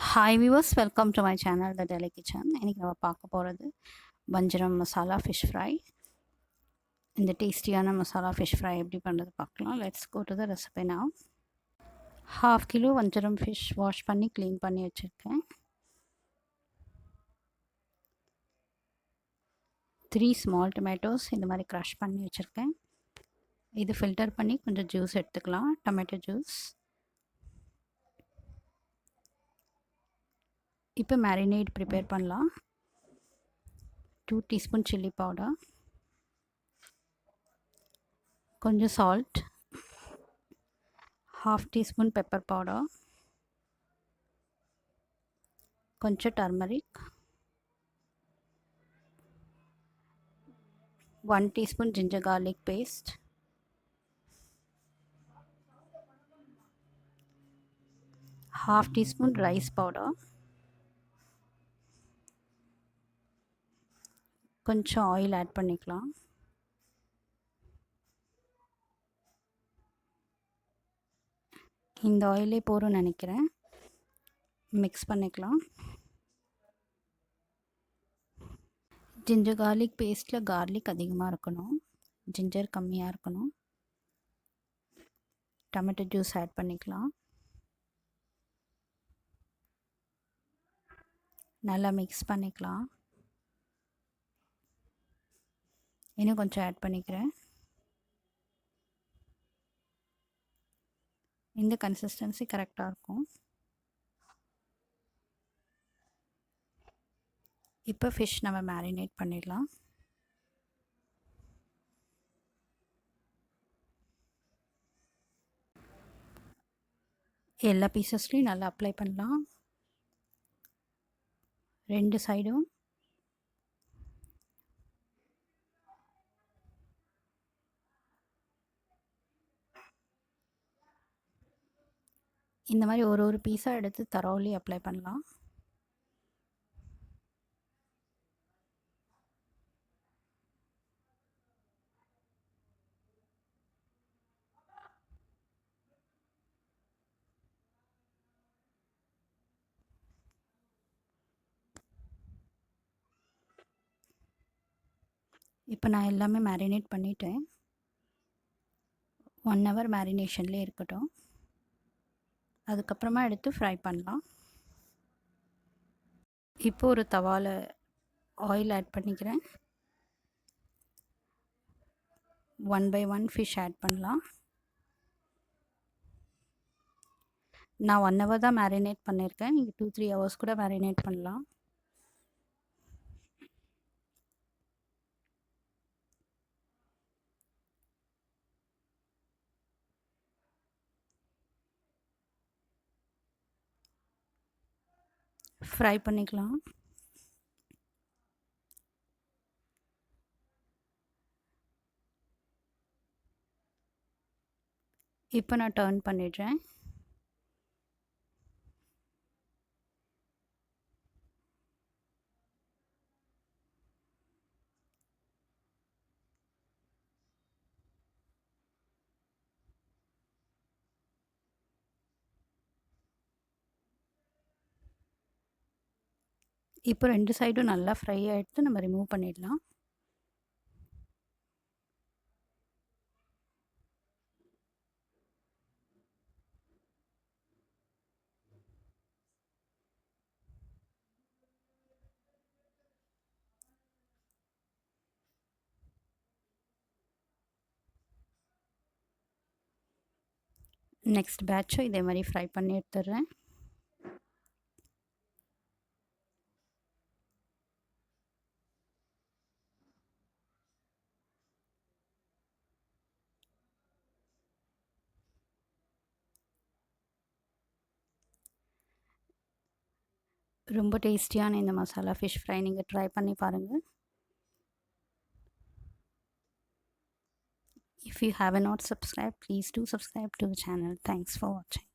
Hi viewers, welcome to my channel the deli kitchen. இன்றைக்கி நம்ம பார்க்க போகிறது வஞ்சரம் மசாலா ஃபிஷ் ஃப்ரை. இந்த டேஸ்டியான மசாலா ஃபிஷ் ஃப்ரை எப்படி பண்ணுறது பார்க்கலாம். Let's go to the recipe now. 1/2 kilo வஞ்சரம் ஃபிஷ் வாஷ் பண்ணி க்ளீன் பண்ணி வச்சுருக்கேன். 3 ஸ்மால் டொமேட்டோஸ் இந்த மாதிரி க்ரஷ் பண்ணி வச்சுருக்கேன். இது ஃபில்டர் பண்ணி கொஞ்சம் ஜூஸ் எடுத்துக்கலாம், டொமேட்டோ ஜூஸ். இப்போ மேரினேட் ப்ரிப்பேர் பண்ணலாம். 2 டீஸ்பூன் சில்லி பவுடர், கொஞ்சம் சால்ட், 1/2 டீஸ்பூன் பெப்பர் பவுடர், கொஞ்சம் turmeric, 1 teaspoon ginger garlic paste, half teaspoon rice powder, கொஞ்சம் ஆயில் ஆட் பண்ணிக்கலாம். இந்த ஆயிலே போதும்னு நினைக்கிறேன். மிக்ஸ் பண்ணிக்கலாம். ஜிஞ்சர் கார்லிக் பேஸ்ட்டில் கார்லிக் அதிகமாக இருக்கணும், ஜிஞ்சர் கம்மியாக இருக்கணும். டொமேட்டோ ஜூஸ் ஆட் பண்ணிக்கலாம். நல்லா மிக்ஸ் பண்ணிக்கலாம். இன்னும் கொஞ்சம் ஆட் பண்ணிக்கிறேன். இந்த கன்சிஸ்டன்சி கரெக்டாக இருக்கும். இப்போ ஃபிஷ் நம்ம மேரினேட் பண்ணிடலாம். எல்லா பீசஸ்லையும் நல்லா அப்ளை பண்ணலாம், 2 சைடும். இந்த மாதிரி ஒரு பீஸாக எடுத்து தரோலி அப்ளை பண்ணலாம். இப்போ நான் எல்லாமே மேரினேட் பண்ணிட்டேன். 1 ஹவர் மேரினேஷன்லேயே இருக்கட்டும். அதுக்கப்புறமா எடுத்து ஃப்ரை பண்ணலாம். இப்போ ஒரு தவாவில் ஆயில் ஆட் பண்ணிக்கிறேன். 1 by 1 ஃபிஷ் ஆட் பண்ணலாம். நான் 1 ஹவர் தான் மேரினேட் பண்ணியிருக்கேன். நீங்கள் 2-3 ஹவர்ஸ் கூட மேரினேட் பண்ணலாம். ஃப்ரை பண்ணிக்கலாம். இப்போ நான் டர்ன் பண்ணிடுறேன். இப்போ 2 சைடும் நல்லா ஃப்ரை ஆகிடுத்து, நம்ம ரிமூவ் பண்ணிடலாம். நெக்ஸ்ட் பேட்சும் இதே மாதிரி ஃப்ரை பண்ணி எடுத்துடுறேன். ரொம்ப டேஸ்டியான இந்த மசாலா ஃபிஷ் ஃப்ரை நீங்கள் ட்ரை பண்ணி பாருங்கள். If you have not subscribed, please do subscribe to the channel. Thanks for watching.